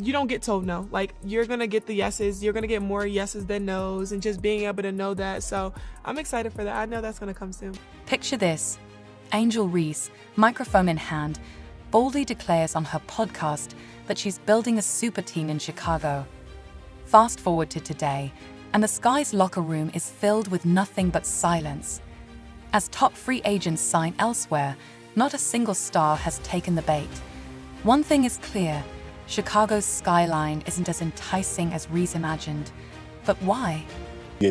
You don't get told no. Like, you're going to get the yeses. You're going to get more yeses than nos, and just being able to know that. So I'm excited for that. I know that's going to come soon. Picture this. Angel Reese, microphone in hand, boldly declares on her podcast that she's building a super team in Chicago. Fast forward to today, and the Sky's locker room is filled with nothing but silence. As top free agents sign elsewhere, not a single star has taken the bait. One thing is clear. Chicago's skyline isn't as enticing as Reese imagined. But why?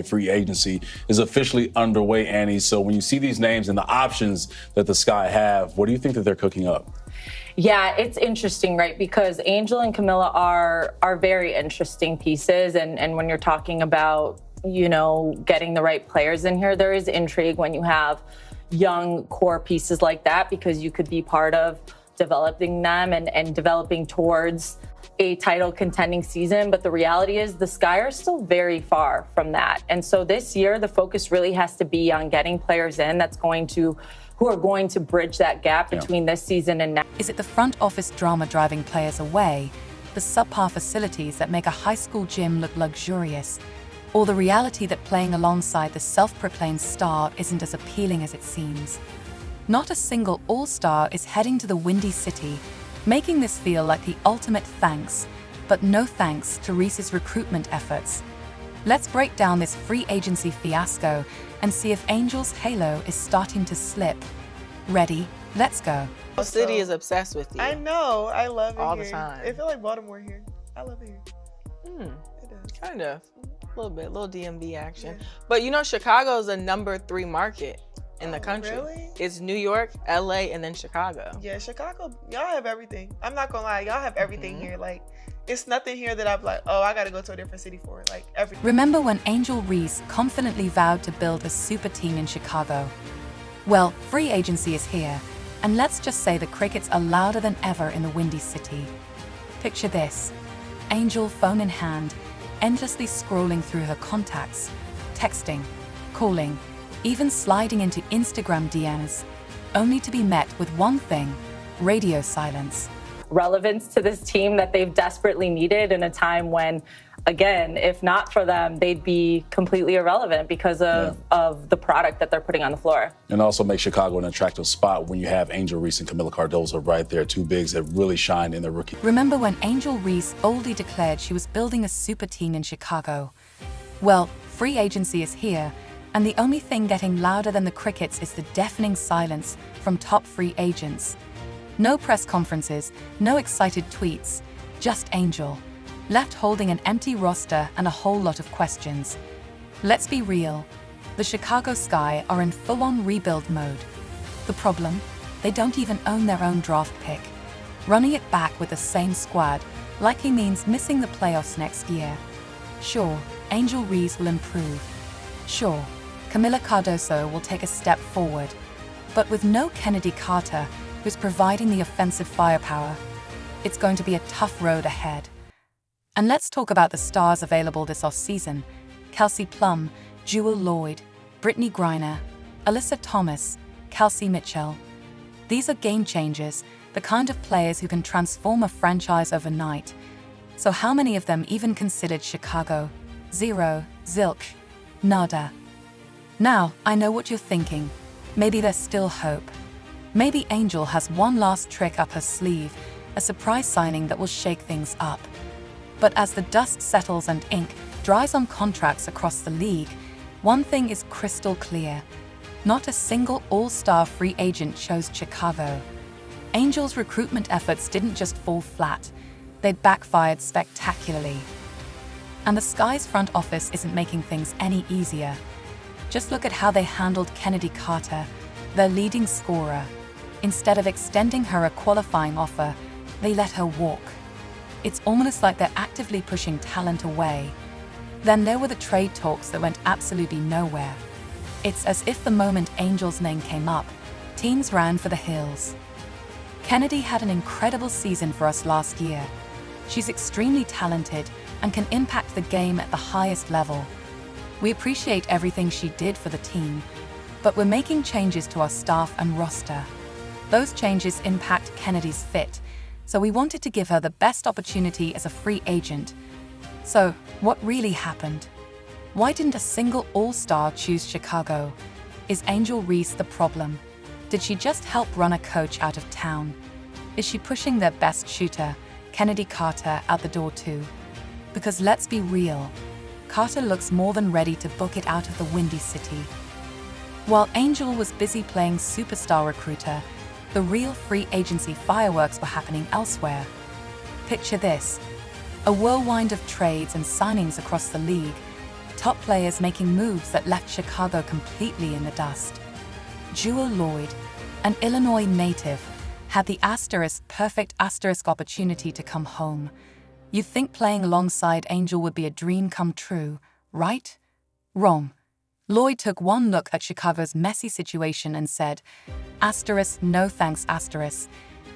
Free agency is officially underway, Annie. So when you see these names and the options that the Sky have, what do you think that they're cooking up? Yeah, it's interesting, right? Because Angel and Camilla are very interesting pieces. And when you're talking about, getting the right players in here, there is intrigue when you have young core pieces like that, because you could be part of developing them and developing towards a title contending season. But the reality is the Sky are still very far from that. And so this year, the focus really has to be on getting players in who are going to bridge that gap between this season and next. Is it the front office drama driving players away, the subpar facilities that make a high school gym look luxurious, or the reality that playing alongside the self-proclaimed star isn't as appealing as it seems? Not a single all-star is heading to the Windy City, making this feel like the ultimate thanks, but no thanks to Reese's recruitment efforts. Let's break down this free agency fiasco and see if Angel's halo is starting to slip. Ready? Let's go. The city is obsessed with you. I know. I love it all here. the time. It feels like Baltimore here. I love it here. It does. Kind of. A little bit, a little DMV action. Yeah. But Chicago is a number 3 market in the country. Really? It's New York, LA, and then Chicago. Yeah, Chicago, y'all have everything. I'm not gonna lie, y'all have everything here. Like, it's nothing here that I'm like, oh, I gotta go to a different city for it. Like, everything. Remember when Angel Reese confidently vowed to build a super team in Chicago? Well, free agency is here, and let's just say the crickets are louder than ever in the Windy City. Picture this. Angel, phone in hand, endlessly scrolling through her contacts, texting, calling, even sliding into Instagram DMs, only to be met with one thing: radio silence. Relevance to this team that they've desperately needed in a time when, again, if not for them, they'd be completely irrelevant because of the product that they're putting on the floor. And also make Chicago an attractive spot when you have Angel Reese and Camilla Cardozo right there, 2 bigs that really shined in their rookie. Remember when Angel Reese boldly declared she was building a super team in Chicago? Well, free agency is here, and the only thing getting louder than the crickets is the deafening silence from top free agents. No press conferences, no excited tweets, just Angel, left holding an empty roster and a whole lot of questions. Let's be real, the Chicago Sky are in full-on rebuild mode. The problem? They don't even own their own draft pick. Running it back with the same squad likely means missing the playoffs next year. Sure, Angel Reese will improve. Sure, Camilla Cardozo will take a step forward. But with no Kennedy Carter, who's providing the offensive firepower, it's going to be a tough road ahead. And let's talk about the stars available this offseason: Kelsey Plum, Jewel Lloyd, Brittany Griner, Alyssa Thomas, Kelsey Mitchell. These are game changers, the kind of players who can transform a franchise overnight. So how many of them even considered Chicago? Zero, zilch, nada. Now, I know what you're thinking. Maybe there's still hope. Maybe Angel has one last trick up her sleeve, a surprise signing that will shake things up. But as the dust settles and ink dries on contracts across the league, one thing is crystal clear. Not a single all-star free agent chose Chicago. Angel's recruitment efforts didn't just fall flat, they backfired spectacularly. And the Sky's front office isn't making things any easier. Just look at how they handled Kennedy Carter, their leading scorer. Instead of extending her a qualifying offer, they let her walk. It's almost like they're actively pushing talent away. Then there were the trade talks that went absolutely nowhere. It's as if the moment Angel's name came up, teams ran for the hills. Kennedy had an incredible season for us last year. She's extremely talented and can impact the game at the highest level. We appreciate everything she did for the team, but we're making changes to our staff and roster. Those changes impact Kennedy's fit, so we wanted to give her the best opportunity as a free agent. So, what really happened? Why didn't a single all-star choose Chicago? Is Angel Reese the problem? Did she just help run a coach out of town? Is she pushing their best shooter, Kennedy Carter, out the door too? Because let's be real, Carter looks more than ready to book it out of the Windy City. While Angel was busy playing superstar recruiter, the real free agency fireworks were happening elsewhere. Picture this: a whirlwind of trades and signings across the league, top players making moves that left Chicago completely in the dust. Jewel Lloyd, an Illinois native, had the perfect opportunity to come home. You'd think playing alongside Angel would be a dream come true, right? Wrong. Lloyd took one look at Chicago's messy situation and said, no thanks,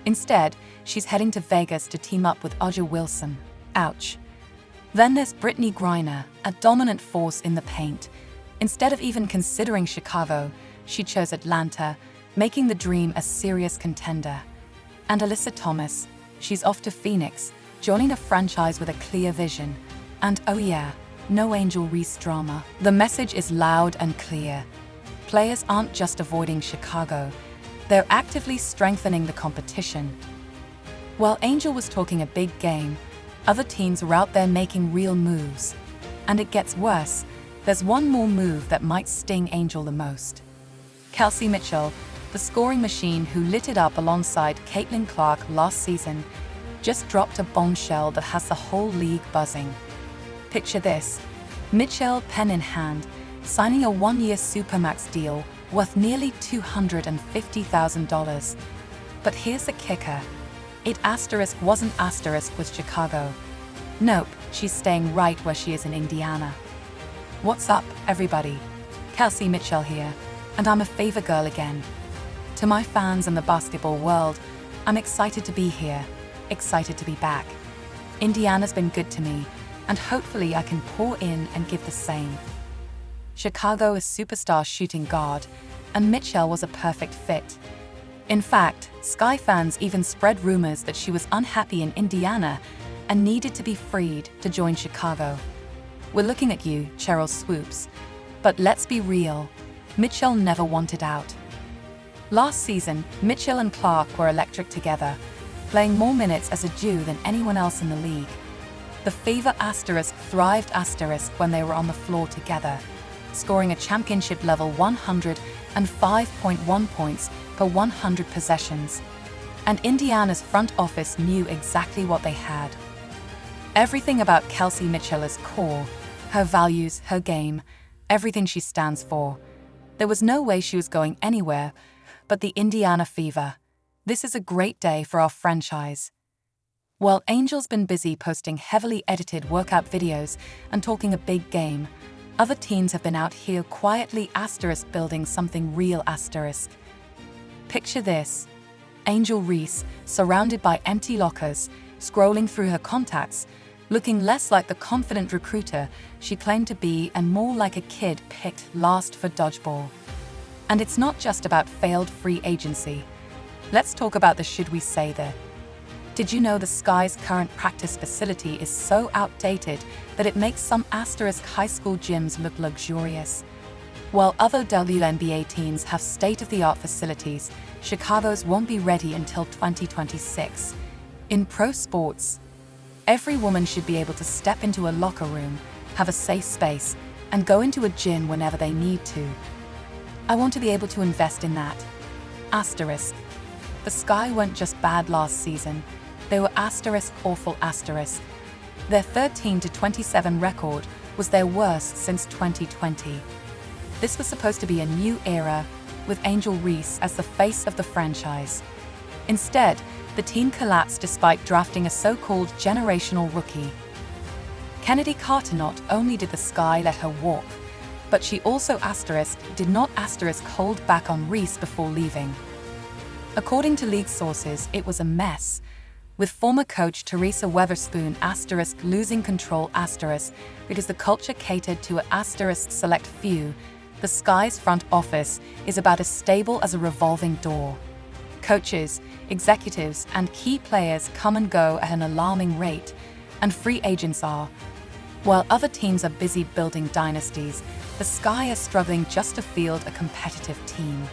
Instead, she's heading to Vegas to team up with Aja Wilson. Ouch. Then there's Brittany Griner, a dominant force in the paint. Instead of even considering Chicago, she chose Atlanta, making the Dream a serious contender. And Alyssa Thomas, she's off to Phoenix, joining a franchise with a clear vision. And oh yeah, no Angel Reese drama. The message is loud and clear. Players aren't just avoiding Chicago, they're actively strengthening the competition. While Angel was talking a big game, other teams are out there making real moves. And it gets worse. There's one more move that might sting Angel the most. Kelsey Mitchell, the scoring machine who lit it up alongside Caitlin Clark last season, just dropped a bombshell that has the whole league buzzing. Picture this: Mitchell, pen in hand, signing a one-year Supermax deal worth nearly $250,000. But here's the kicker. It wasn't with Chicago. Nope, she's staying right where she is in Indiana. What's up, everybody? Kelsey Mitchell here, and I'm a favor girl again. To my fans in the basketball world, I'm excited to be here, excited to be back. Indiana's been good to me, and hopefully I can pour in and give the same. Chicago is superstar shooting guard, and Mitchell was a perfect fit. In fact, Sky fans even spread rumors that she was unhappy in Indiana and needed to be freed to join Chicago. We're looking at you, Cheryl Swoops. But let's be real, Mitchell never wanted out. Last season, Mitchell and Clark were electric together, playing more minutes as a duo than anyone else in the league. The Fever thrived when they were on the floor together, scoring a championship-level 105.1 points per 100 possessions. And Indiana's front office knew exactly what they had. Everything about Kelsey Mitchell is core, her values, her game, everything she stands for. There was no way she was going anywhere but the Indiana Fever. This is a great day for our franchise. While Angel's been busy posting heavily edited workout videos and talking a big game, other teens have been out here quietly building something real. Picture this: Angel Reese, surrounded by empty lockers, scrolling through her contacts, looking less like the confident recruiter she claimed to be and more like a kid picked last for dodgeball. And it's not just about failed free agency. Let's talk about the should we say there. Did you know the Sky's current practice facility is so outdated that it makes some high school gyms look luxurious? While other WNBA teams have state-of-the-art facilities, Chicago's won't be ready until 2026. In pro sports, every woman should be able to step into a locker room, have a safe space, and go into a gym whenever they need to. I want to be able to invest in that. The Sky weren't just bad last season, they were awful. Their 13-27 record was their worst since 2020. This was supposed to be a new era, with Angel Reese as the face of the franchise. Instead, the team collapsed despite drafting a so-called generational rookie. Kennedy Carter not only did the Sky let her walk, but she also did not hold back on Reese before leaving. According to league sources, it was a mess, with former coach Teresa Weatherspoon losing control because the culture catered to a select few. The Sky's front office is about as stable as a revolving door. Coaches, executives, and key players come and go at an alarming rate, and free agents are. While other teams are busy building dynasties, the Sky are struggling just to field a competitive team.